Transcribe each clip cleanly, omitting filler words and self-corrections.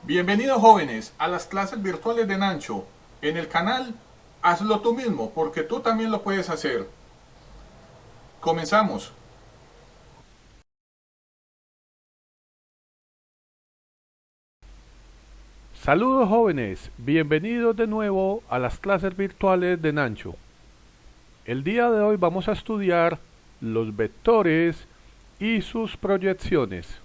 Bienvenidos jóvenes a las clases virtuales de Nancho. En el canal Hazlo tú mismo porque tú también lo puedes hacer. Comenzamos. Saludos jóvenes, bienvenidos de nuevo a las clases virtuales de Nancho. El día de hoy vamos a estudiar los vectores y sus proyecciones.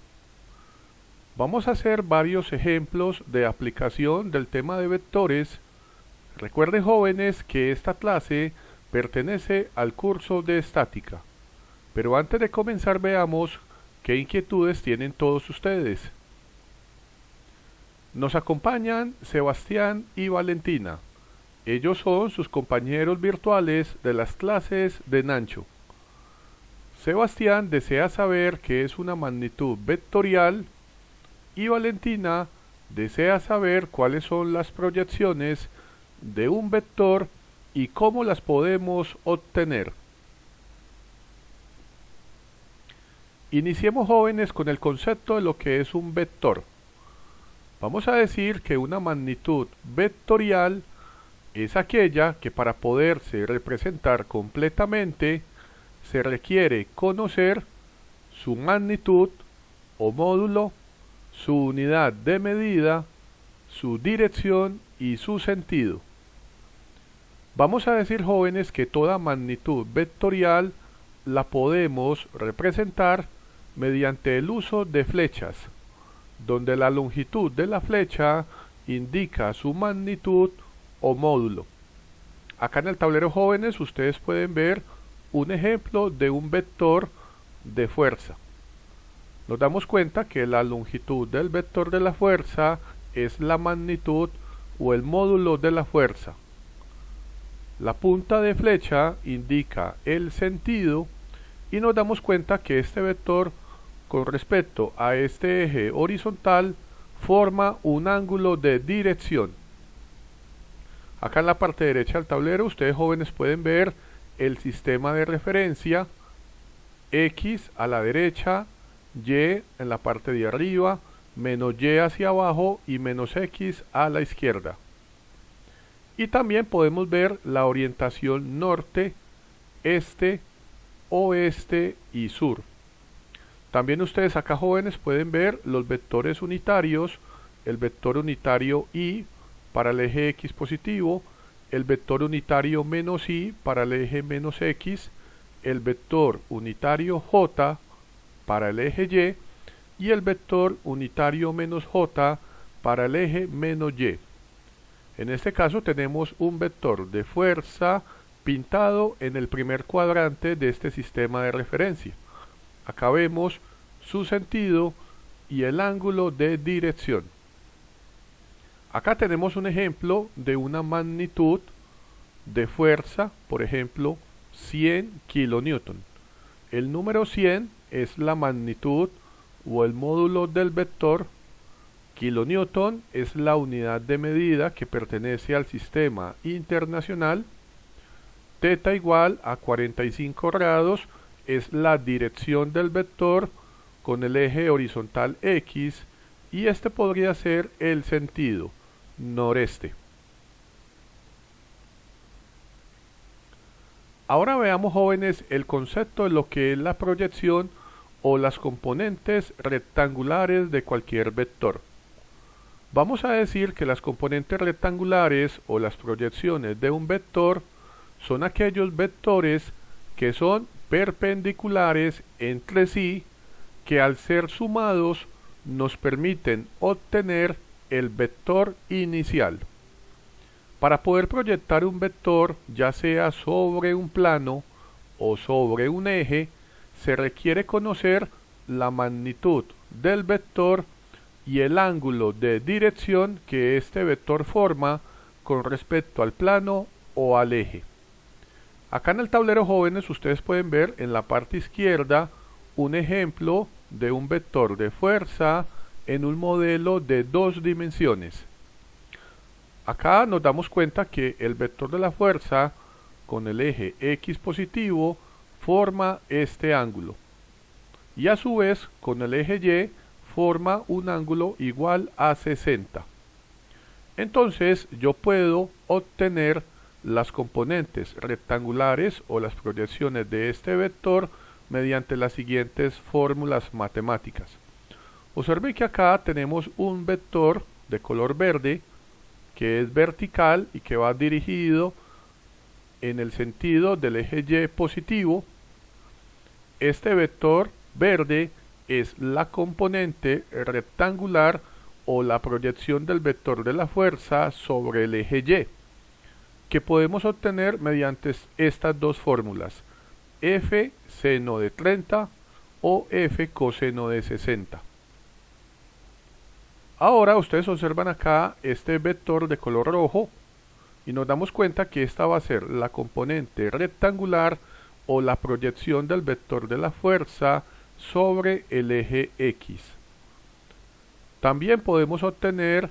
Vamos a hacer varios ejemplos de aplicación del tema de vectores. Recuerden jóvenes que esta clase pertenece al curso de estática. Pero antes de comenzar veamos qué inquietudes tienen todos ustedes. Nos acompañan Sebastián y Valentina. Ellos son sus compañeros virtuales de las clases de Nancho. Sebastián desea saber qué es una magnitud vectorial y Valentina desea saber cuáles son las proyecciones de un vector y cómo las podemos obtener. Iniciemos jóvenes con el concepto de lo que es un vector. Vamos a decir que una magnitud vectorial es aquella que para poderse representar completamente se requiere conocer su magnitud o módulo, su unidad de medida, su dirección y su sentido. Vamos a decir jóvenes que toda magnitud vectorial la podemos representar mediante el uso de flechas, donde la longitud de la flecha indica su magnitud o módulo. Acá en el tablero jóvenes ustedes pueden ver un ejemplo de un vector de fuerza. Nos damos cuenta que la longitud del vector de la fuerza es la magnitud o el módulo de la fuerza. La punta de flecha indica el sentido y nos damos cuenta que este vector con respecto a este eje horizontal forma un ángulo de dirección. Acá en la parte derecha del tablero ustedes jóvenes pueden ver el sistema de referencia, X a la derecha, Y en la parte de arriba, menos Y hacia abajo y menos X a la izquierda. Y también podemos ver la orientación norte, este, oeste y sur. También ustedes acá jóvenes pueden ver los vectores unitarios, el vector unitario Y para el eje X positivo, el vector unitario menos Y para el eje menos X, el vector unitario J para el eje Y y el vector unitario menos J para el eje menos Y. En este caso tenemos un vector de fuerza pintado en el primer cuadrante de este sistema de referencia. Acá vemos su sentido y el ángulo de dirección. Acá tenemos un ejemplo de una magnitud de fuerza, por ejemplo, 100 kilonewton. El número 100 es la magnitud o el módulo del vector. Kilonewton es la unidad de medida que pertenece al sistema internacional. Θ igual a 45 grados es la dirección del vector con el eje horizontal X y este podría ser el sentido noreste. Ahora veamos jóvenes el concepto de lo que es la proyección o las componentes rectangulares de cualquier vector. Vamos a decir que las componentes rectangulares o las proyecciones de un vector son aquellos vectores que son perpendiculares entre sí, que al ser sumados nos permiten obtener el vector inicial. Para poder proyectar un vector, ya sea sobre un plano o sobre un eje, se requiere conocer la magnitud del vector y el ángulo de dirección que este vector forma con respecto al plano o al eje. Acá en el tablero jóvenes ustedes pueden ver en la parte izquierda un ejemplo de un vector de fuerza en un modelo de 2 dimensiones. Acá nos damos cuenta que el vector de la fuerza con el eje X positivo forma este ángulo y a su vez con el eje Y forma un ángulo igual a 60. Entonces yo puedo obtener las componentes rectangulares o las proyecciones de este vector mediante las siguientes fórmulas matemáticas. Observen que acá tenemos un vector de color verde que es vertical y que va dirigido en el sentido del eje Y positivo. Este vector verde es la componente rectangular o la proyección del vector de la fuerza sobre el eje Y, que podemos obtener mediante estas dos fórmulas, F seno de 30 o F coseno de 60. Ahora ustedes observan acá este vector de color rojo y nos damos cuenta que esta va a ser la componente rectangular o la proyección del vector de la fuerza sobre el eje X. También podemos obtener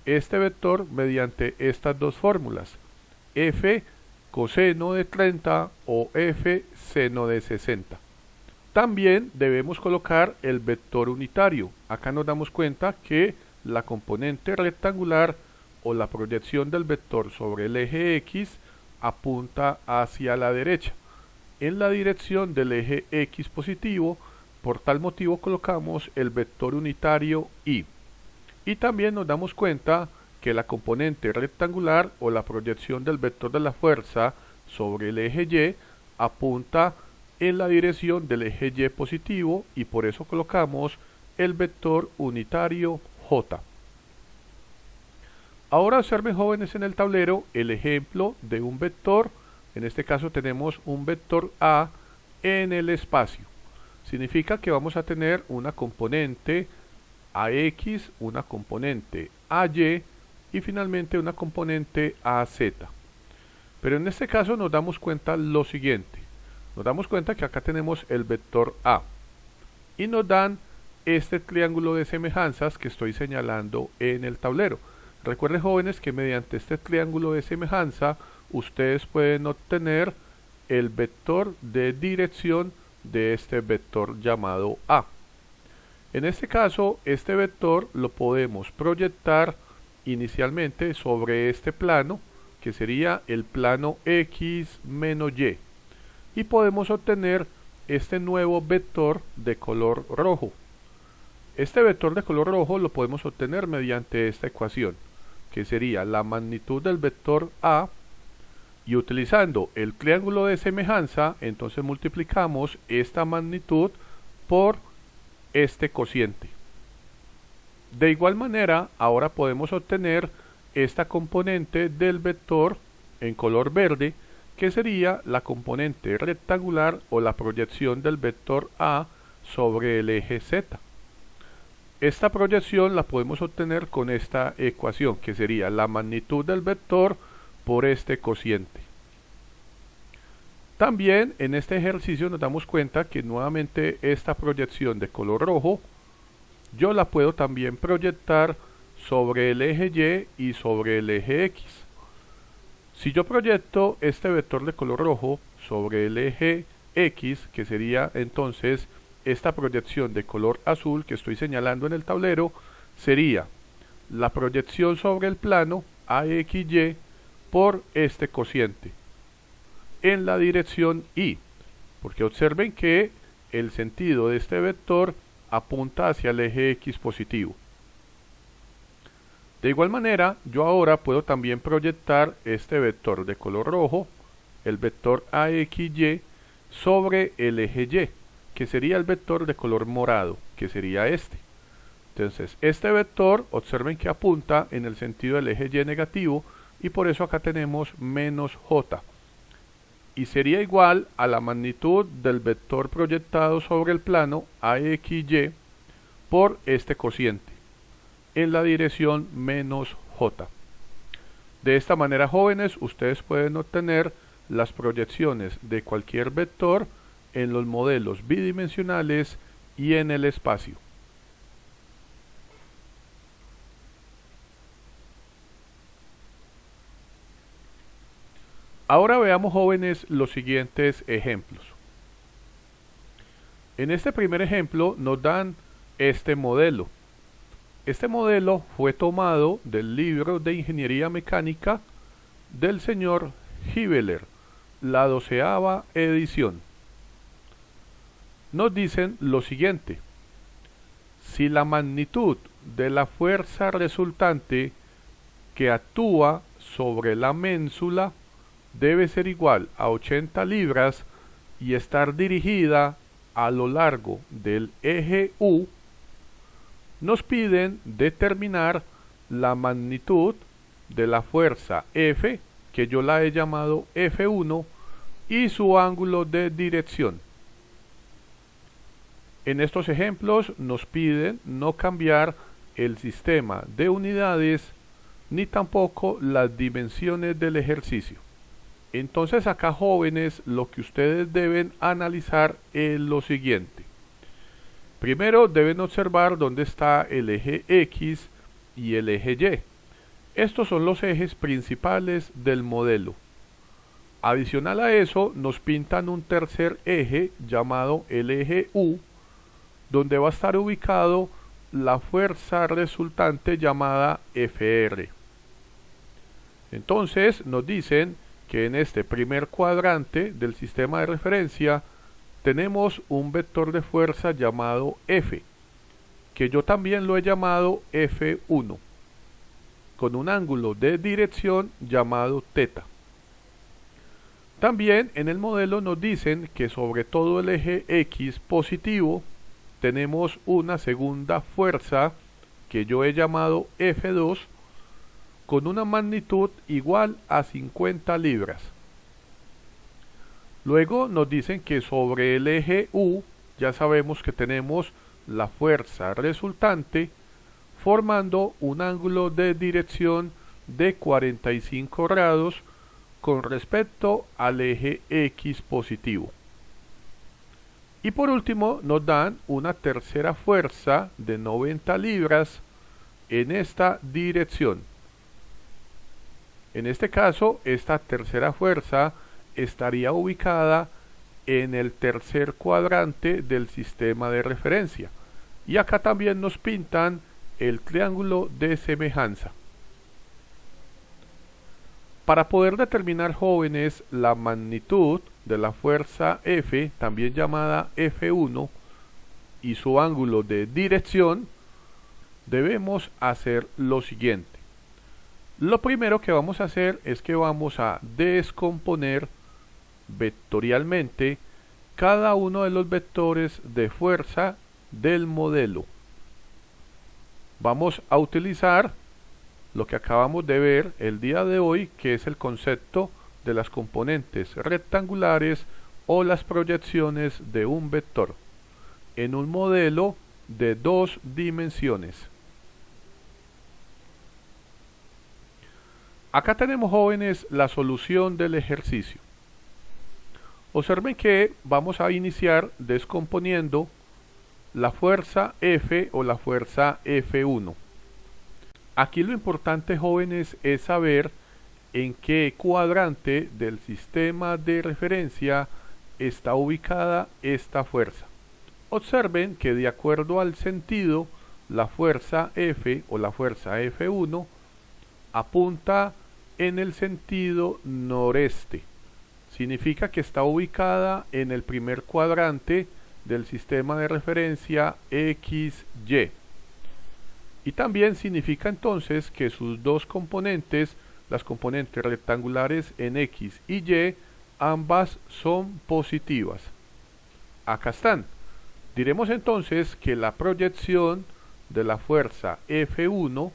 este vector mediante estas dos fórmulas, F coseno de 30 o F seno de 60. También debemos colocar el vector unitario. Acá nos damos cuenta que la componente rectangular o la proyección del vector sobre el eje X apunta hacia la derecha, en la dirección del eje X positivo. Por tal motivo colocamos el vector unitario Y. Y también nos damos cuenta que la componente rectangular o la proyección del vector de la fuerza sobre el eje Y apunta en la dirección del eje Y positivo y por eso colocamos el vector unitario J. Ahora observen, jóvenes, en el tablero el ejemplo de un vector. En este caso tenemos un vector A en el espacio. Significa que vamos a tener una componente AX, una componente AY y finalmente una componente AZ. Pero en este caso nos damos cuenta lo siguiente. Nos damos cuenta que acá tenemos el vector A y nos dan este triángulo de semejanzas que estoy señalando en el tablero. Recuerden, jóvenes, que mediante este triángulo de semejanza ustedes pueden obtener el vector de dirección de este vector llamado A. En este caso, este vector lo podemos proyectar inicialmente sobre este plano, que sería el plano X menos Y, y podemos obtener este nuevo vector de color rojo. Este vector de color rojo lo podemos obtener mediante esta ecuación, que sería la magnitud del vector A, y utilizando el triángulo de semejanza, entonces multiplicamos esta magnitud por este cociente. De igual manera, ahora podemos obtener esta componente del vector en color verde, que sería la componente rectangular o la proyección del vector A sobre el eje Z. Esta proyección la podemos obtener con esta ecuación, que sería la magnitud del vector por este cociente. También en este ejercicio nos damos cuenta que nuevamente esta proyección de color rojo yo la puedo también proyectar sobre el eje Y y sobre el eje X. Si yo proyecto este vector de color rojo sobre el eje X, que sería entonces esta proyección de color azul que estoy señalando en el tablero, sería la proyección sobre el plano AXY por este cociente en la dirección Y, porque observen que el sentido de este vector apunta hacia el eje X positivo. De igual manera, yo ahora puedo también proyectar este vector de color rojo, el vector AXY, sobre el eje Y, que sería el vector de color morado, que sería este. Entonces, este vector, observen que apunta en el sentido del eje Y negativo, y por eso acá tenemos menos J. Y sería igual a la magnitud del vector proyectado sobre el plano AXY por este cociente, en la dirección menos J. De esta manera, jóvenes, ustedes pueden obtener las proyecciones de cualquier vector en los modelos bidimensionales y en el espacio. Ahora veamos, jóvenes, los siguientes ejemplos. En este primer ejemplo nos dan este modelo. Este modelo fue tomado del libro de Ingeniería Mecánica del señor Hibbeler, la 12ª edición. Nos dicen lo siguiente: si la magnitud de la fuerza resultante que actúa sobre la ménsula debe ser igual a 80 libras y estar dirigida a lo largo del eje U, nos piden determinar la magnitud de la fuerza F, que yo la he llamado F1, y su ángulo de dirección. En estos ejemplos nos piden no cambiar el sistema de unidades ni tampoco las dimensiones del ejercicio. Entonces acá, jóvenes, lo que ustedes deben analizar es lo siguiente. Primero deben observar dónde está el eje X y el eje Y. Estos son los ejes principales del modelo. Adicional a eso, nos pintan un tercer eje llamado el eje U, donde va a estar ubicado la fuerza resultante llamada Fr. Entonces nos dicen que en este primer cuadrante del sistema de referencia tenemos un vector de fuerza llamado F, que yo también lo he llamado F1, con un ángulo de dirección llamado θ. También en el modelo nos dicen que sobre todo el eje X positivo tenemos una segunda fuerza que yo he llamado F2, con una magnitud igual a 50 libras. Luego nos dicen que sobre el eje U ya sabemos que tenemos la fuerza resultante formando un ángulo de dirección de 45 grados con respecto al eje X positivo. Y por último nos dan una tercera fuerza de 90 libras en esta dirección. En este caso, esta tercera fuerza estaría ubicada en el tercer cuadrante del sistema de referencia. Y acá también nos pintan el triángulo de semejanza. Para poder determinar, jóvenes, la magnitud de la fuerza F, también llamada F1, y su ángulo de dirección, debemos hacer lo siguiente. Lo primero que vamos a hacer es que vamos a descomponer vectorialmente cada uno de los vectores de fuerza del modelo. Vamos a utilizar lo que acabamos de ver el día de hoy, que es el concepto de las componentes rectangulares o las proyecciones de un vector en un modelo de 2 dimensiones. Acá tenemos, jóvenes, la solución del ejercicio. Observen que vamos a iniciar descomponiendo la fuerza F o la fuerza F1. Aquí lo importante, jóvenes, es saber en qué cuadrante del sistema de referencia está ubicada esta fuerza. Observen que de acuerdo al sentido, la fuerza F o la fuerza F1 apunta en el sentido noreste. Significa que está ubicada en el primer cuadrante del sistema de referencia XY. Y también significa entonces que sus dos componentes, las componentes rectangulares en X y Y, ambas son positivas. Acá están. Diremos entonces que la proyección de la fuerza F1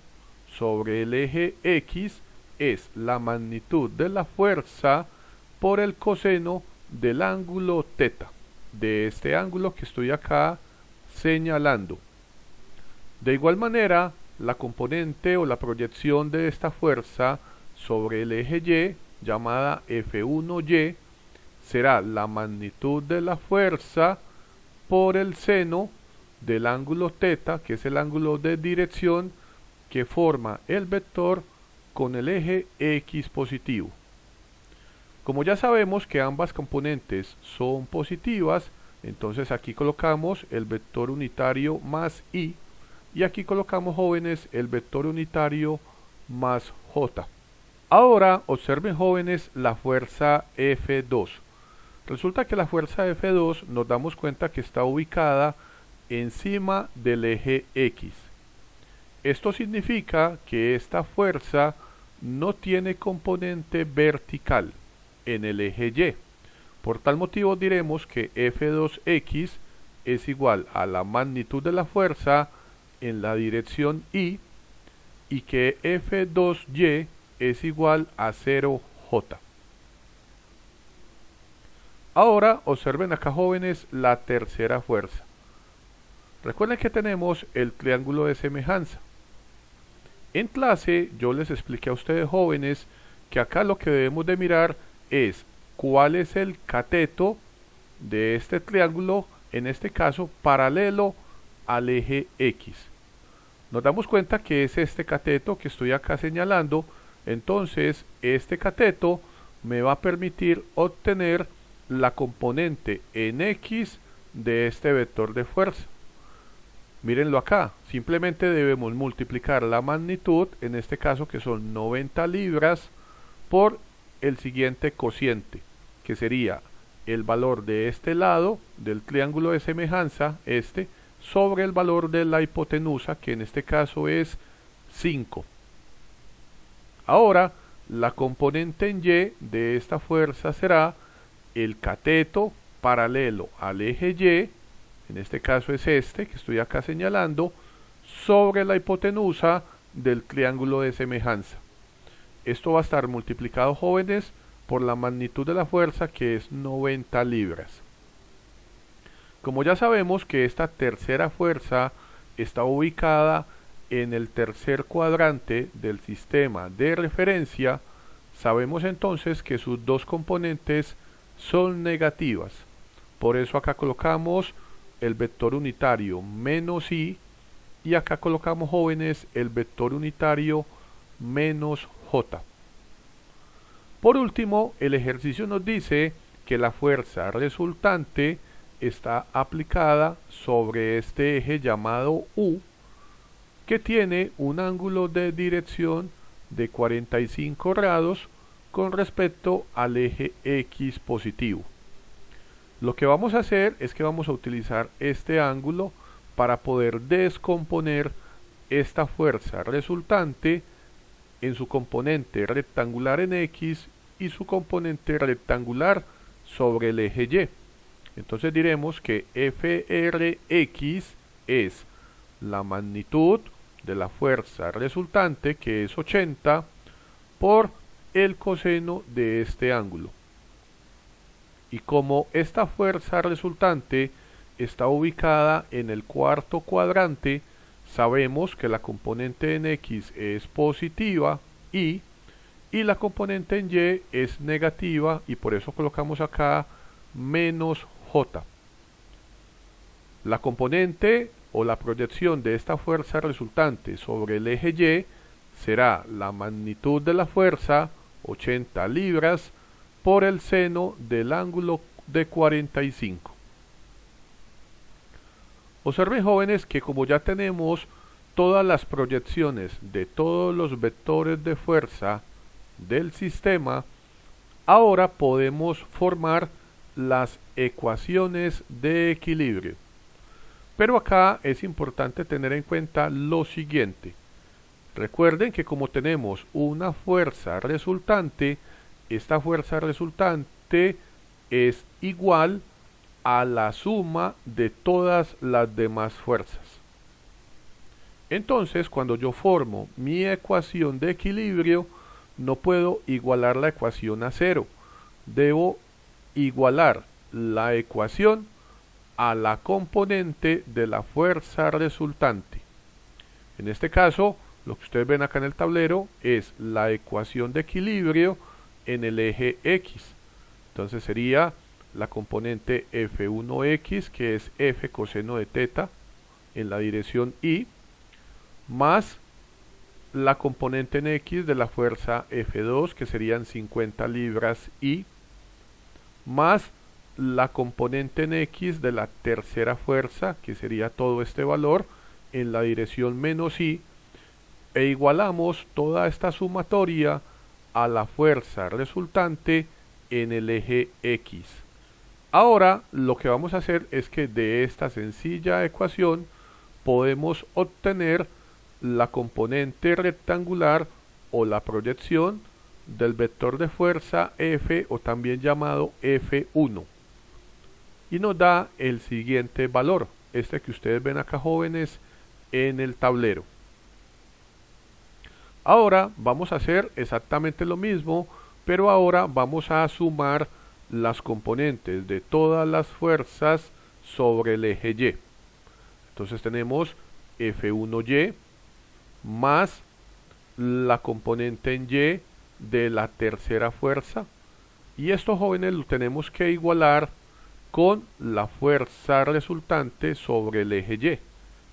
sobre el eje X es la magnitud de la fuerza por el coseno del ángulo θ, de este ángulo que estoy acá señalando. De igual manera, la componente o la proyección de esta fuerza sobre el eje Y, llamada F1Y, será la magnitud de la fuerza por el seno del ángulo θ, que es el ángulo de dirección que forma el vector con el eje X positivo. Como ya sabemos que ambas componentes son positivas, Entonces aquí colocamos el vector unitario más I y aquí colocamos, jóvenes, el vector unitario más J. Ahora observen, jóvenes, la fuerza F2. Resulta que la fuerza F2 nos damos cuenta que está ubicada encima del eje X. Esto significa que esta fuerza no tiene componente vertical en el eje Y. Por tal motivo diremos que F2X es igual a la magnitud de la fuerza en la dirección Y y que F2Y es igual a 0J. Ahora observen acá, jóvenes, la tercera fuerza. Recuerden que tenemos el triángulo de semejanza. En clase yo les expliqué a ustedes, jóvenes, que acá lo que debemos de mirar es cuál es el cateto de este triángulo, en este caso paralelo al eje X. Nos damos cuenta que es este cateto que estoy acá señalando. Entonces este cateto me va a permitir obtener la componente en X de este vector de fuerza. Mírenlo acá, simplemente debemos multiplicar la magnitud, en este caso que son 90 libras, por el siguiente cociente, que sería el valor de este lado del triángulo de semejanza, sobre el valor de la hipotenusa, que en este caso es 5. Ahora, la componente en Y de esta fuerza será el cateto paralelo al eje Y, en este caso es este que estoy acá señalando, sobre la hipotenusa del triángulo de semejanza. Esto va a estar multiplicado, jóvenes, por la magnitud de la fuerza, que es 90 libras. Como ya sabemos que esta tercera fuerza está ubicada en el tercer cuadrante del sistema de referencia, sabemos entonces que sus dos componentes son negativas. Por eso acá colocamos el vector unitario menos I y acá colocamos, jóvenes, el vector unitario menos J. Por último, el ejercicio nos dice que la fuerza resultante está aplicada sobre este eje llamado U, que tiene un ángulo de dirección de 45 grados con respecto al eje X positivo. Lo que vamos a hacer es que vamos a utilizar este ángulo para poder descomponer esta fuerza resultante en su componente rectangular en X y su componente rectangular sobre el eje Y. Entonces diremos que FRX es la magnitud de la fuerza resultante, que es 80, por el coseno de este ángulo. Y como esta fuerza resultante está ubicada en el cuarto cuadrante, sabemos que la componente en X es positiva y la componente en Y es negativa, y por eso colocamos acá menos J. La componente o la proyección de esta fuerza resultante sobre el eje Y será la magnitud de la fuerza, 80 libras, por el seno del ángulo de 45. Observen, jóvenes, que como ya tenemos todas las proyecciones de todos los vectores de fuerza del sistema, ahora podemos formar las ecuaciones de equilibrio. Pero acá es importante tener en cuenta lo siguiente. Recuerden que como tenemos una fuerza resultante, esta fuerza resultante es igual a la suma de todas las demás fuerzas. Entonces, cuando yo formo mi ecuación de equilibrio, no puedo igualar la ecuación a 0. Debo igualar la ecuación a la componente de la fuerza resultante. En este caso, lo que ustedes ven acá en el tablero es la ecuación de equilibrio en el eje X. Entonces sería la componente F1X, que es F coseno de teta en la dirección Y, más la componente en X de la fuerza F2, que serían 50 libras Y, más la componente en X de la tercera fuerza, que sería todo este valor, en la dirección menos I, e igualamos toda esta sumatoria a la fuerza resultante en el eje X. Ahora lo que vamos a hacer es que de esta sencilla ecuación podemos obtener la componente rectangular o la proyección del vector de fuerza F, o también llamado F1, y nos da el siguiente valor, este que ustedes ven acá, jóvenes, en el tablero. Ahora vamos a hacer exactamente lo mismo, pero ahora vamos a sumar las componentes de todas las fuerzas sobre el eje Y. Entonces tenemos F1Y más la componente en Y de la tercera fuerza, y esto, jóvenes, lo tenemos que igualar con la fuerza resultante sobre el eje Y,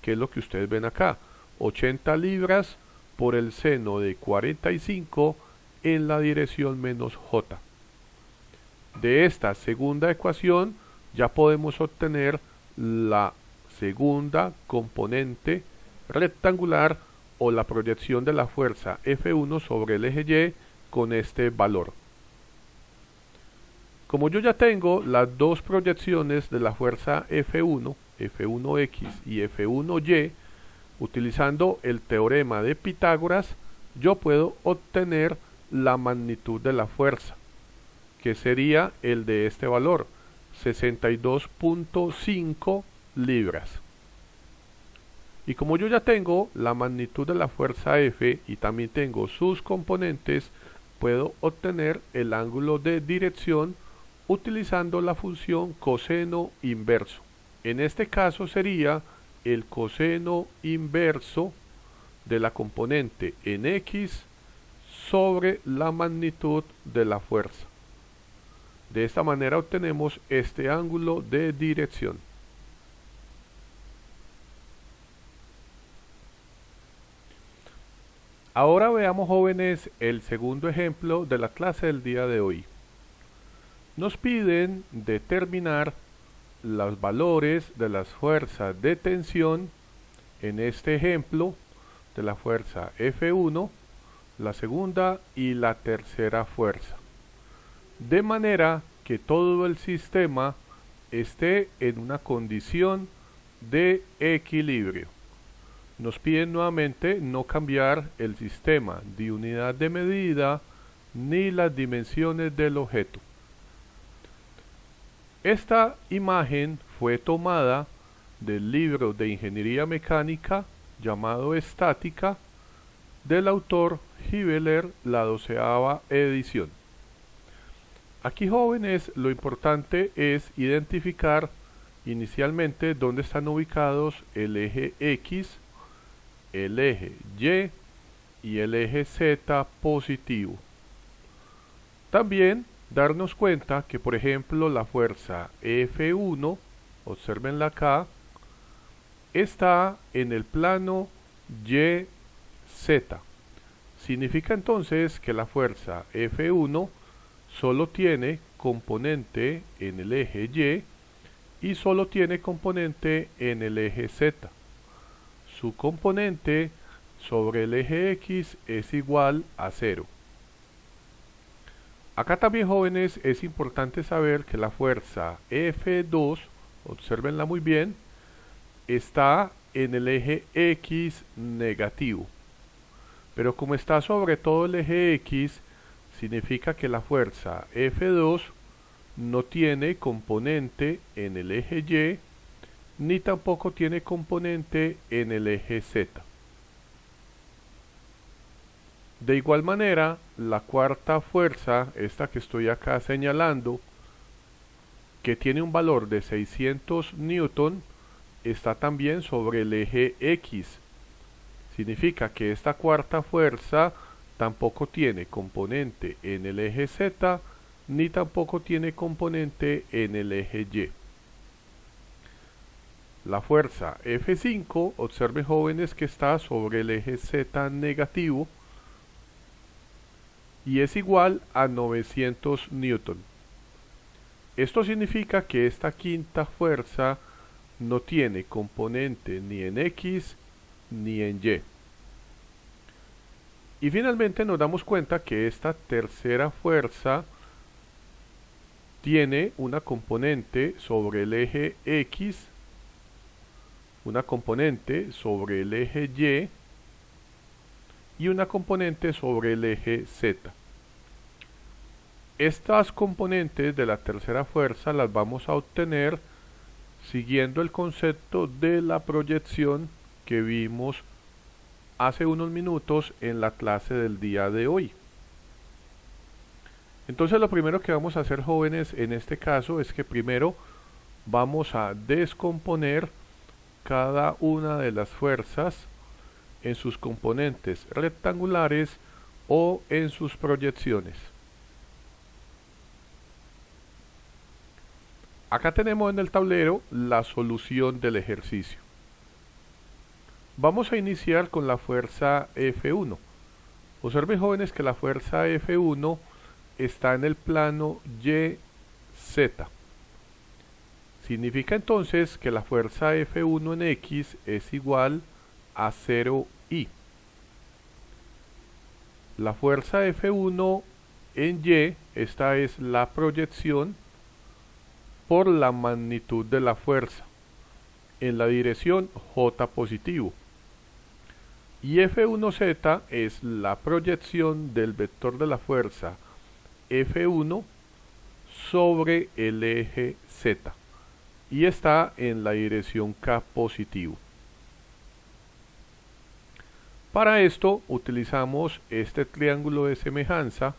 que es lo que ustedes ven acá, 80 libras por el seno de 45 en la dirección menos J. De esta segunda ecuación ya podemos obtener la segunda componente rectangular o la proyección de la fuerza F1 sobre el eje Y con este valor. Como yo ya tengo las dos proyecciones de la fuerza F1, F1X y F1Y, utilizando el teorema de Pitágoras, yo puedo obtener la magnitud de la fuerza, que sería el de este valor, 62.5 libras. Y como yo ya tengo la magnitud de la fuerza F y también tengo sus componentes, puedo obtener el ángulo de dirección utilizando la función coseno inverso. En este caso sería el coseno inverso de la componente en X sobre la magnitud de la fuerza. De esta manera obtenemos este ángulo de dirección. Ahora veamos, jóvenes, el segundo ejemplo de la clase del día de hoy. Nos piden determinar los valores de las fuerzas de tensión, en este ejemplo, de la fuerza F1, la segunda y la tercera fuerza, de manera que todo el sistema esté en una condición de equilibrio. Nos piden nuevamente no cambiar el sistema de unidad de medida ni las dimensiones del objeto. Esta imagen fue tomada del libro de ingeniería mecánica llamado Estática, del autor Hibeler, la 12ª edición. Aquí, jóvenes, lo importante es identificar inicialmente dónde están ubicados el eje X, el eje Y y el eje Z positivo. También darnos cuenta que, por ejemplo, la fuerza F1, observenla acá, está en el plano YZ. Significa entonces que la fuerza F1 solo tiene componente en el eje Y y solo tiene componente en el eje Z. Su componente sobre el eje X es igual a 0. Acá también, jóvenes, es importante saber que la fuerza F2, obsérvenla muy bien, está en el eje X negativo. Pero como está sobre todo el eje X, significa que la fuerza F2 no tiene componente en el eje Y, ni tampoco tiene componente en el eje Z. De igual manera, la cuarta fuerza, esta que estoy acá señalando, que tiene un valor de 600 newton, está también sobre el eje X. Significa que esta cuarta fuerza tampoco tiene componente en el eje Z, ni tampoco tiene componente en el eje Y. La fuerza F5, observen, jóvenes, que está sobre el eje Z negativo y es igual a 900 newton. Esto significa que esta quinta fuerza no tiene componente ni en X ni en Y. Y finalmente nos damos cuenta que esta tercera fuerza tiene una componente sobre el eje X, una componente sobre el eje Y una componente sobre el eje Z. Estas componentes de la tercera fuerza las vamos a obtener siguiendo el concepto de la proyección que vimos hace unos minutos en la clase del día de hoy. Entonces lo primero que vamos a hacer, jóvenes, en este caso es que primero vamos a descomponer cada una de las fuerzas en sus componentes rectangulares o en sus proyecciones. Acá tenemos en el tablero la solución del ejercicio. Vamos a iniciar con la fuerza F1. Observen, jóvenes, que la fuerza F1 está en el plano YZ. Significa entonces que la fuerza F1 en X es igual a 0I. La fuerza F1 en Y, esta es la proyección por la magnitud de la fuerza en la dirección J positivo. Y F1Z es la proyección del vector de la fuerza F1 sobre el eje Z y está en la dirección K positivo. Para esto utilizamos este triángulo de semejanza.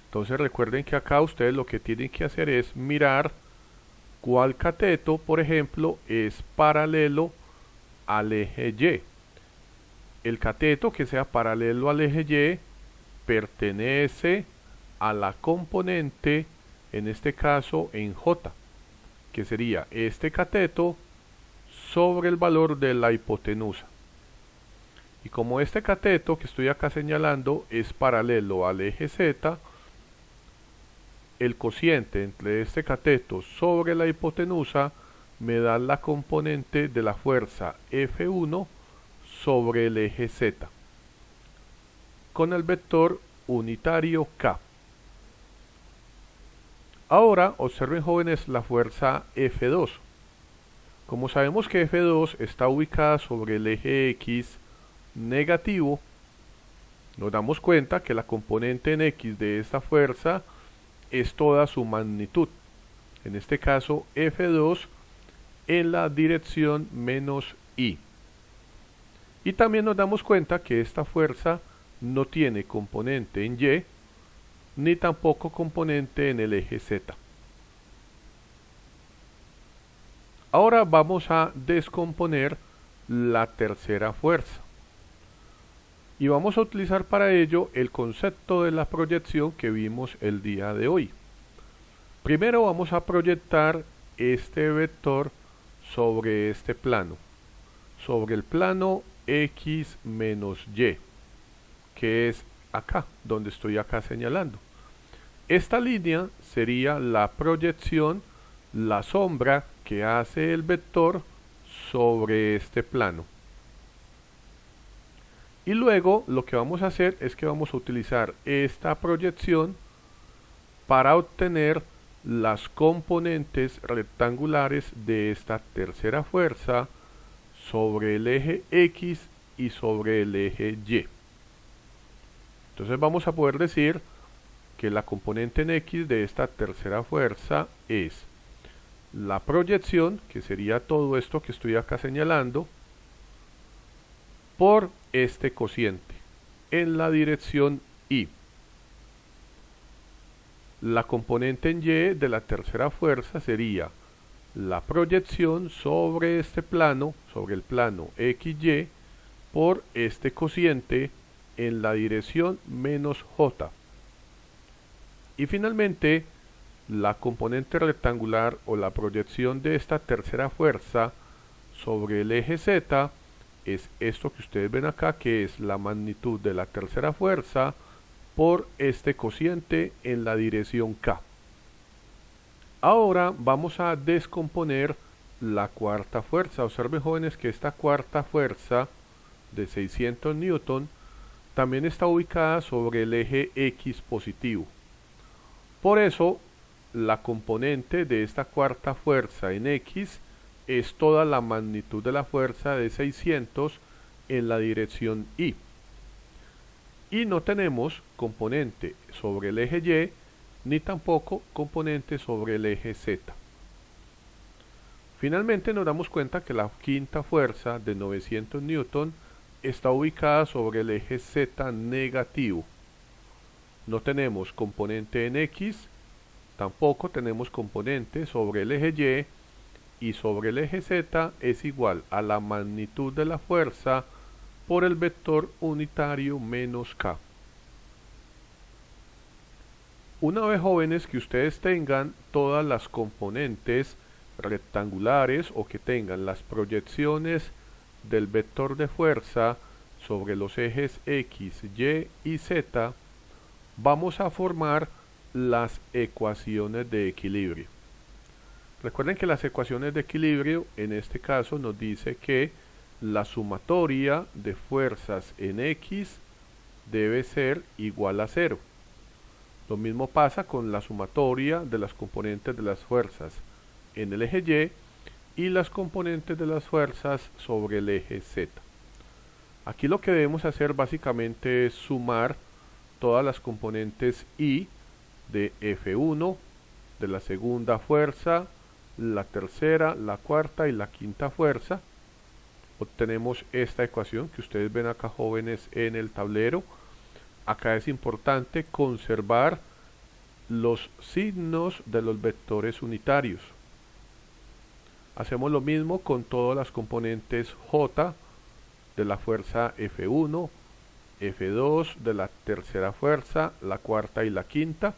Entonces recuerden que acá ustedes lo que tienen que hacer es mirar cuál cateto, por ejemplo, es paralelo al eje Y. El cateto que sea paralelo al eje Y pertenece a la componente, en este caso en J, que sería este cateto sobre el valor de la hipotenusa. Y como este cateto que estoy acá señalando es paralelo al eje Z, el cociente entre este cateto sobre la hipotenusa me da la componente de la fuerza F1 sobre el eje Z con el vector unitario K. Ahora observen, jóvenes, la fuerza F2. Como sabemos que F2 está ubicada sobre el eje X negativo, nos damos cuenta que la componente en X de esta fuerza es toda su magnitud, en este caso F2 en la dirección menos I. Y también nos damos cuenta que esta fuerza no tiene componente en Y, ni tampoco componente en el eje Z. Ahora vamos a descomponer la tercera fuerza. Y vamos a utilizar para ello el concepto de la proyección que vimos el día de hoy. Primero vamos a proyectar este vector sobre este plano, sobre el plano X menos Y, que es acá, donde estoy acá señalando. Esta línea sería la proyección, la sombra que hace el vector sobre este plano. Y luego lo que vamos a hacer es que vamos a utilizar esta proyección para obtener las componentes rectangulares de esta tercera fuerza sobre el eje X y sobre el eje Y. Entonces vamos a poder decir que la componente en X de esta tercera fuerza es la proyección, que sería todo esto que estoy acá señalando, por este cociente en la dirección Y. La componente en Y de la tercera fuerza sería la proyección sobre este plano, sobre el plano XY, por este cociente en la dirección menos J. Y finalmente, la componente rectangular o la proyección de esta tercera fuerza sobre el eje Z es esto que ustedes ven acá, que es la magnitud de la tercera fuerza por este cociente en la dirección K. Ahora vamos a descomponer la cuarta fuerza. Observen, jóvenes, que esta cuarta fuerza de 600 newton también está ubicada sobre el eje X positivo. Por eso, la componente de esta cuarta fuerza en X es toda la magnitud de la fuerza de 600 en la dirección Y. Y no tenemos componente sobre el eje Y, ni tampoco componente sobre el eje Z. Finalmente nos damos cuenta que la quinta fuerza de 900 newton está ubicada sobre el eje Z negativo. No tenemos componente en X, tampoco tenemos componente sobre el eje Y, y sobre el eje Z es igual a la magnitud de la fuerza por el vector unitario menos K. Una vez, jóvenes, que ustedes tengan todas las componentes rectangulares o que tengan las proyecciones del vector de fuerza sobre los ejes X, Y y Z, vamos a formar las ecuaciones de equilibrio. Recuerden que las ecuaciones de equilibrio en este caso nos dice que la sumatoria de fuerzas en X debe ser igual a 0. Lo mismo pasa con la sumatoria de las componentes de las fuerzas en el eje Y las componentes de las fuerzas sobre el eje Z. Aquí lo que debemos hacer básicamente es sumar todas las componentes Y de F1, de la segunda fuerza, la tercera, la cuarta y la quinta fuerza. Obtenemos esta ecuación que ustedes ven acá, jóvenes, en el tablero. Acá es importante conservar los signos de los vectores unitarios. Hacemos lo mismo con todas las componentes J de la fuerza F1, F2 de la tercera fuerza, la cuarta y la quinta.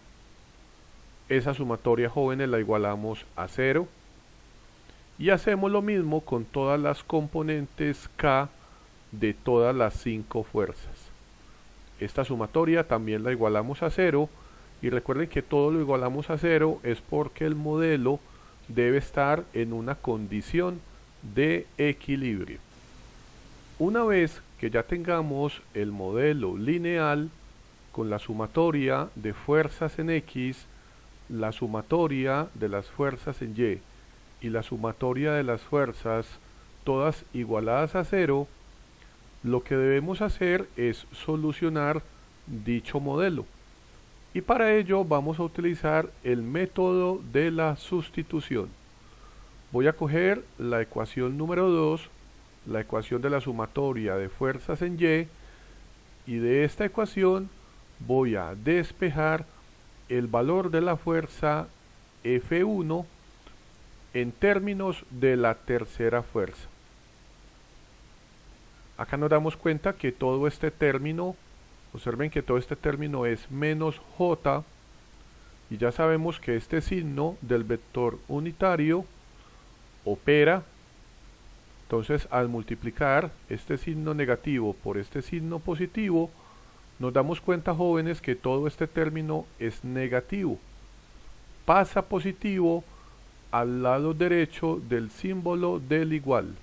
Esa sumatoria, jóvenes, la igualamos a 0. Y hacemos lo mismo con todas las componentes K de todas las 5 fuerzas. Esta sumatoria también la igualamos a 0. Y recuerden que todo lo igualamos a 0 es porque el modelo debe estar en una condición de equilibrio. Una vez que ya tengamos el modelo lineal con la sumatoria de fuerzas en X, la sumatoria de las fuerzas en Y y la sumatoria de las fuerzas todas igualadas a 0, lo que debemos hacer es solucionar dicho modelo. Y para ello vamos a utilizar el método de la sustitución. Voy a coger la ecuación número 2, la ecuación de la sumatoria de fuerzas en y de esta ecuación voy a despejar el valor de la fuerza F1 en términos de la tercera fuerza. Acá nos damos cuenta que todo este término, observen que todo este término es menos J, y ya sabemos que este signo del vector unitario opera. Entonces, al multiplicar este signo negativo por este signo positivo, nos damos cuenta, jóvenes, que todo este término es negativo. Pasa positivo al lado derecho del símbolo del igual.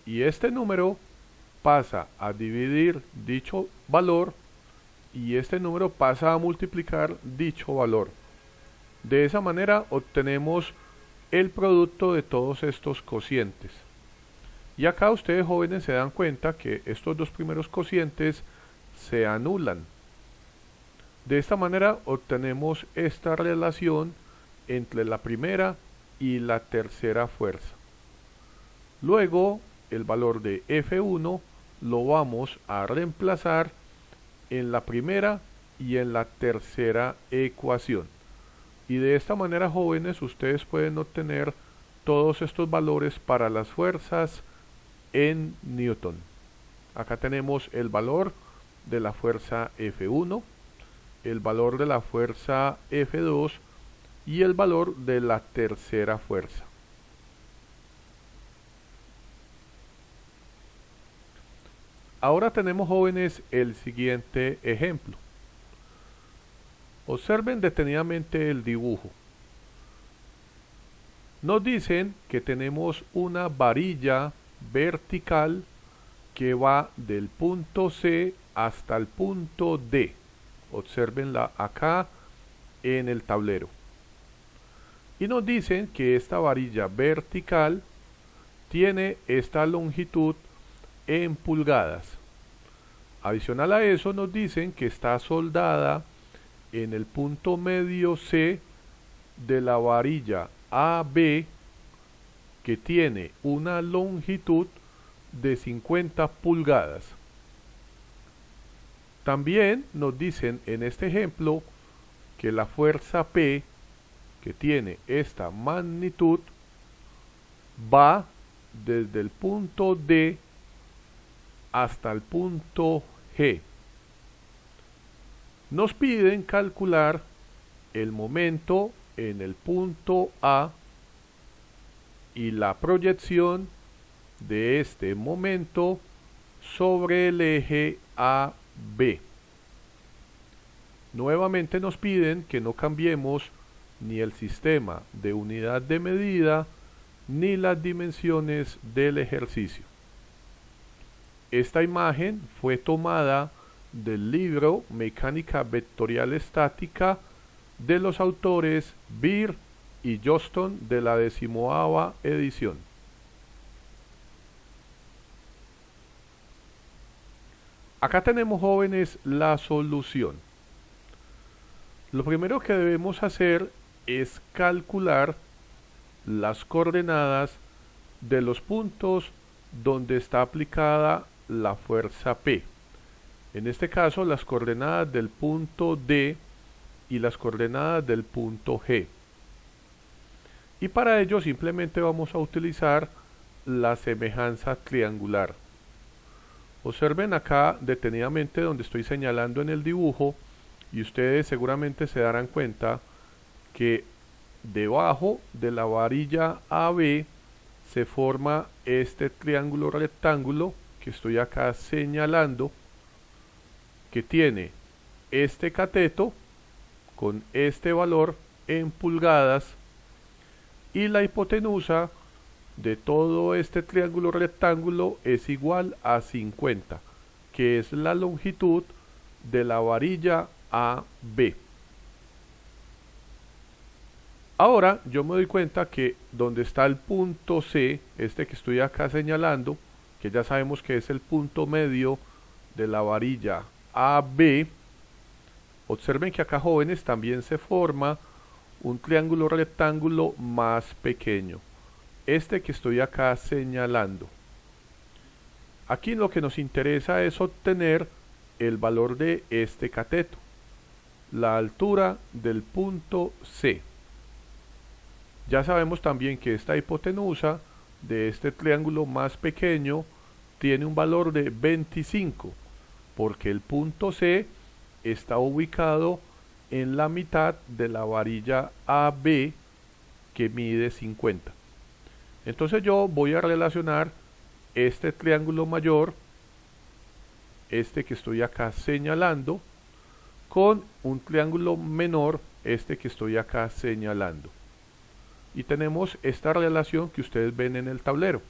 Y este número pasa a dividir dicho valor y este número pasa a multiplicar dicho valor. De esa manera obtenemos el producto de todos estos cocientes. Y acá ustedes, jóvenes, se dan cuenta que estos dos primeros cocientes se anulan. De esta manera obtenemos esta relación entre la primera y la tercera fuerza. Luego, el valor de F1 lo vamos a reemplazar en la primera y en la tercera ecuación. Y de esta manera, jóvenes, ustedes pueden obtener todos estos valores para las fuerzas en Newton. Acá tenemos el valor de la fuerza F1, el valor de la fuerza F2 y el valor de la tercera fuerza. Ahora tenemos, jóvenes, el siguiente ejemplo. Observen detenidamente el dibujo. Nos dicen que tenemos una varilla vertical que va del punto C hasta el punto D. Observenla acá en el tablero. Y nos dicen que esta varilla vertical tiene esta longitud en pulgadas. Adicional a eso nos dicen que está soldada en el punto medio C de la varilla AB, que tiene una longitud de 50 pulgadas. También nos dicen en este ejemplo que la fuerza P, que tiene esta magnitud, va desde el punto D hasta el punto G. Nos piden calcular el momento en el punto A y la proyección de este momento sobre el eje AB. Nuevamente nos piden que no cambiemos ni el sistema de unidad de medida ni las dimensiones del ejercicio. Esta imagen fue tomada del libro Mecánica Vectorial Estática de los autores Beer y Johnston de la 18ª edición. Acá tenemos, jóvenes, la solución. Lo primero que debemos hacer es calcular las coordenadas de los puntos donde está aplicada la fuerza P. En este caso, las coordenadas del punto D y las coordenadas del punto G. Y para ello simplemente vamos a utilizar la semejanza triangular. Observen acá detenidamente donde estoy señalando en el dibujo, y ustedes seguramente se darán cuenta que debajo de la varilla AB se forma este triángulo rectángulo que estoy acá señalando, que tiene este cateto con este valor en pulgadas, y la hipotenusa de todo este triángulo rectángulo es igual a 50, que es la longitud de la varilla AB. Ahora yo me doy cuenta que donde está el punto C, este que estoy acá señalando, que ya sabemos que es el punto medio de la varilla AB, observen que acá, jóvenes, también se forma un triángulo rectángulo más pequeño, este que estoy acá señalando. Aquí lo que nos interesa es obtener el valor de este cateto, la altura del punto C. Ya sabemos también que esta hipotenusa de este triángulo más pequeño tiene un valor de 25, porque el punto C está ubicado en la mitad de la varilla AB, que mide 50. Entonces yo voy a relacionar este triángulo mayor, este que estoy acá señalando, con un triángulo menor, este que estoy acá señalando. Y tenemos esta relación que ustedes ven en el tablero.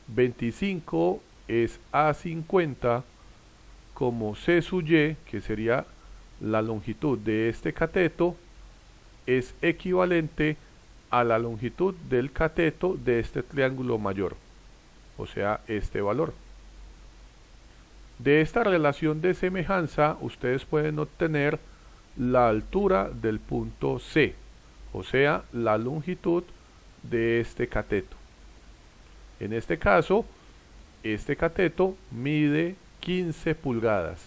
25 es a 50 como C sub y, que sería la longitud de este cateto, es equivalente a la longitud del cateto de este triángulo mayor, o sea, este valor. De esta relación de semejanza ustedes pueden obtener la altura del punto C, o sea, la longitud de este cateto. En este caso, este cateto mide 15 pulgadas.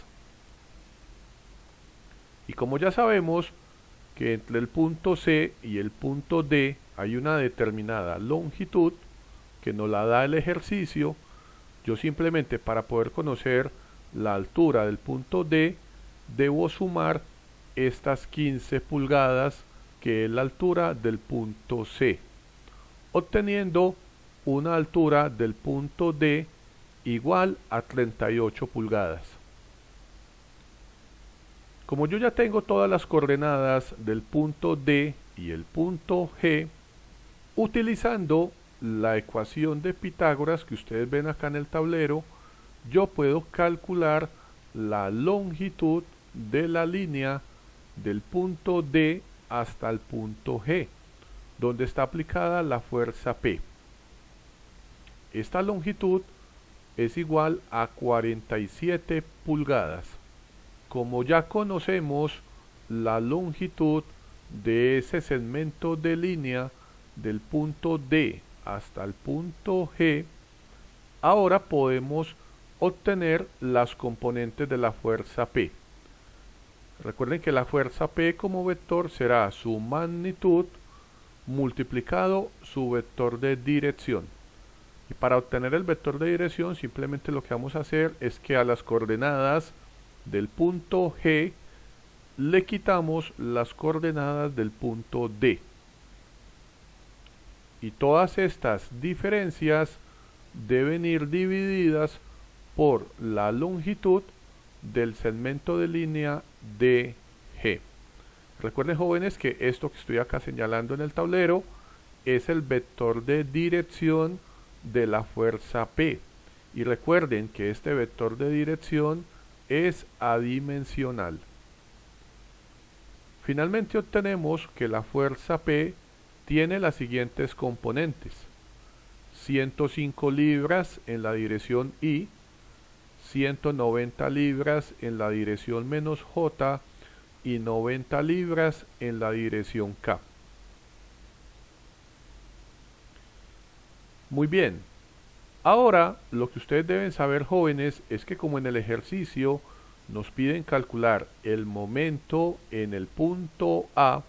Y como ya sabemos que entre el punto C y el punto D hay una determinada longitud que nos la da el ejercicio, yo simplemente, para poder conocer la altura del punto D, debo sumar estas 15 pulgadas, que es la altura del punto C, obteniendo una altura del punto D igual a 38 pulgadas. Como yo ya tengo todas las coordenadas del punto D y el punto G, utilizando la ecuación de Pitágoras que ustedes ven acá en el tablero, yo puedo calcular la longitud de la línea del punto D hasta el punto G, donde está aplicada la fuerza P. Esta longitud es igual a 47 pulgadas. Como ya conocemos la longitud de ese segmento de línea del punto D hasta el punto G, ahora podemos obtener las componentes de la fuerza P. Recuerden que la fuerza P como vector será su magnitud multiplicado su vector de dirección. Y para obtener el vector de dirección simplemente lo que vamos a hacer es que a las coordenadas del punto G le quitamos las coordenadas del punto D. Y todas estas diferencias deben ir divididas por la longitud del segmento de línea DG. Recuerden, jóvenes, que esto que estoy acá señalando en el tablero es el vector de dirección de la fuerza P. Y recuerden que este vector de dirección es adimensional. Finalmente obtenemos que la fuerza P tiene las siguientes componentes: 105 libras en la dirección I, 190 libras en la dirección menos J y 90 libras en la dirección K. Muy bien, ahora lo que ustedes deben saber, jóvenes, es que como en el ejercicio nos piden calcular el momento en el punto A,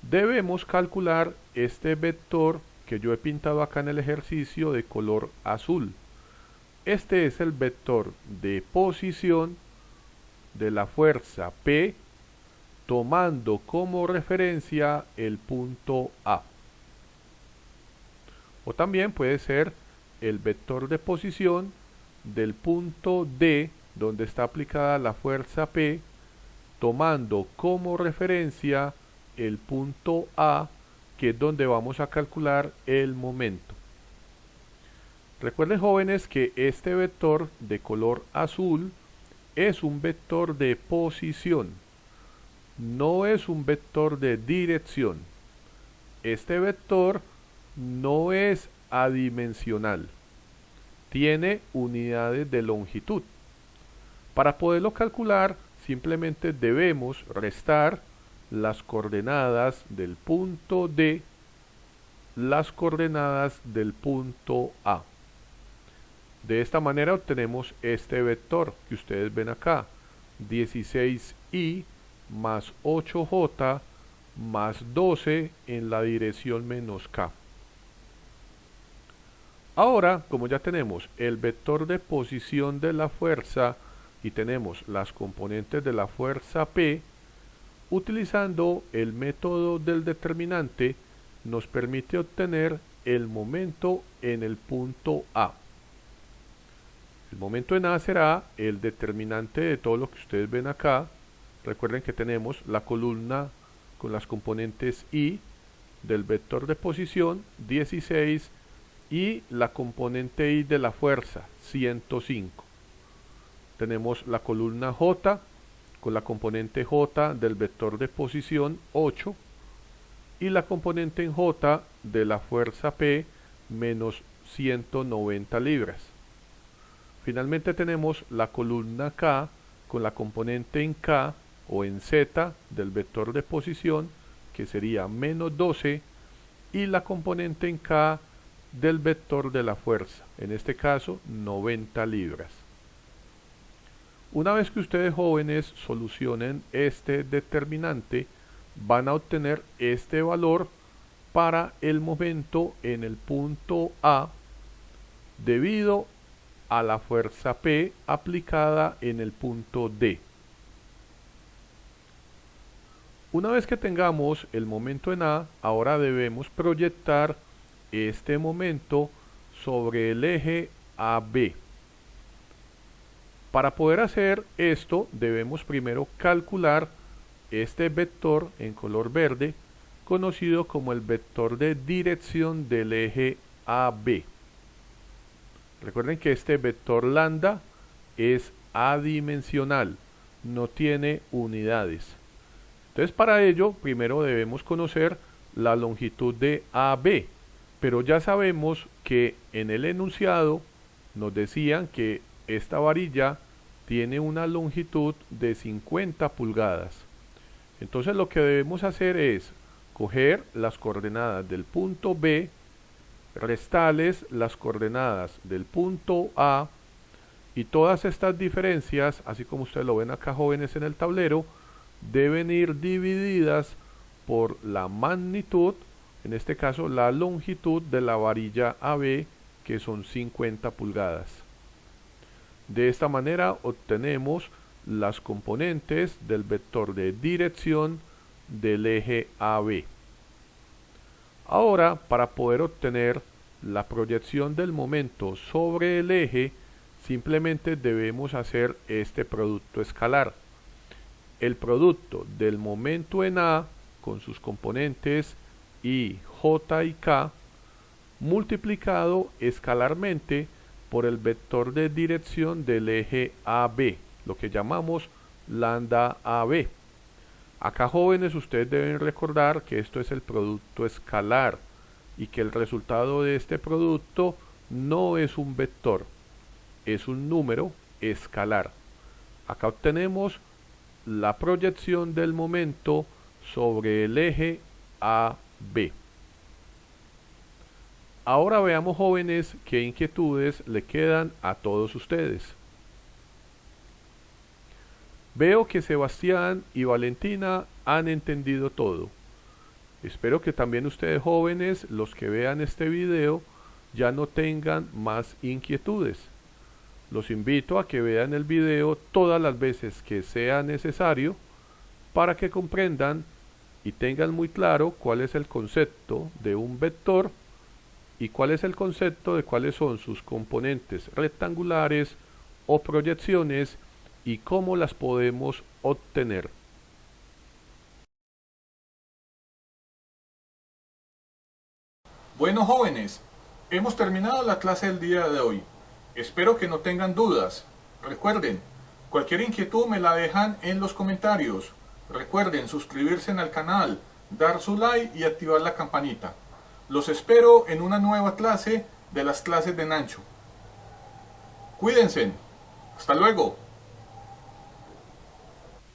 debemos calcular este vector que yo he pintado acá en el ejercicio de color azul. Este es el vector de posición de la fuerza P tomando como referencia el punto A. O también puede ser el vector de posición del punto D donde está aplicada la fuerza P tomando como referencia el punto A, que es donde vamos a calcular el momento. Recuerden, jóvenes, que este vector de color azul es un vector de posición, no es un vector de dirección. Este vector no es adimensional, tiene unidades de longitud. Para poderlo calcular, simplemente debemos restar las coordenadas del punto D, las coordenadas del punto A. De esta manera obtenemos este vector que ustedes ven acá, 16i más 8j más 12 en la dirección menos K. Ahora, como ya tenemos el vector de posición de la fuerza y tenemos las componentes de la fuerza P, utilizando el método del determinante nos permite obtener el momento en el punto A. El momento en A será el determinante de todo lo que ustedes ven acá. Recuerden que tenemos la columna con las componentes I del vector de posición 16 y la componente I de la fuerza 105. Tenemos la columna J con la componente J del vector de posición 8 y la componente en J de la fuerza P menos 190 libras. Finalmente tenemos la columna K con la componente en K o en Z del vector de posición, que sería menos 12, y la componente en K del vector de la fuerza, en este caso 90 libras. Una vez que ustedes, jóvenes, solucionen este determinante, van a obtener este valor para el momento en el punto A debido a la fuerza P aplicada en el punto D. Una vez que tengamos el momento en A, ahora debemos proyectar este momento sobre el eje AB. Para poder hacer esto debemos primero calcular este vector en color verde, conocido como el vector de dirección del eje AB. Recuerden que este vector lambda es adimensional, no tiene unidades. Entonces para ello primero debemos conocer la longitud de AB, pero ya sabemos que en el enunciado nos decían que esta varilla tiene una longitud de 50 pulgadas. Entonces lo que debemos hacer es coger las coordenadas del punto B, restarles las coordenadas del punto A, y todas estas diferencias, así como ustedes lo ven acá, jóvenes, en el tablero, deben ir divididas por la magnitud, en este caso la longitud de la varilla AB, que son 50 pulgadas. De esta manera obtenemos las componentes del vector de dirección del eje AB. Ahora, para poder obtener la proyección del momento sobre el eje, simplemente debemos hacer este producto escalar. El producto del momento en A con sus componentes I, J y K, multiplicado escalarmente por el vector de dirección del eje AB, lo que llamamos lambda AB. Acá, jóvenes, ustedes deben recordar que esto es el producto escalar y que el resultado de este producto no es un vector, es un número escalar. Acá obtenemos la proyección del momento sobre el eje AB. Ahora veamos, jóvenes, qué inquietudes le quedan a todos ustedes. Veo que Sebastián y Valentina han entendido todo. Espero que también ustedes, jóvenes, los que vean este video, ya no tengan más inquietudes. Los invito a que vean el video todas las veces que sea necesario para que comprendan y tengan muy claro cuál es el concepto de un vector y cuál es el concepto de cuáles son sus componentes rectangulares o proyecciones y cómo las podemos obtener. Bueno, jóvenes, hemos terminado la clase del día de hoy. Espero que no tengan dudas. Recuerden, cualquier inquietud me la dejan en los comentarios. Recuerden suscribirse al canal, dar su like y activar la campanita. Los espero en una nueva clase de las clases de Nacho. Cuídense. Hasta luego.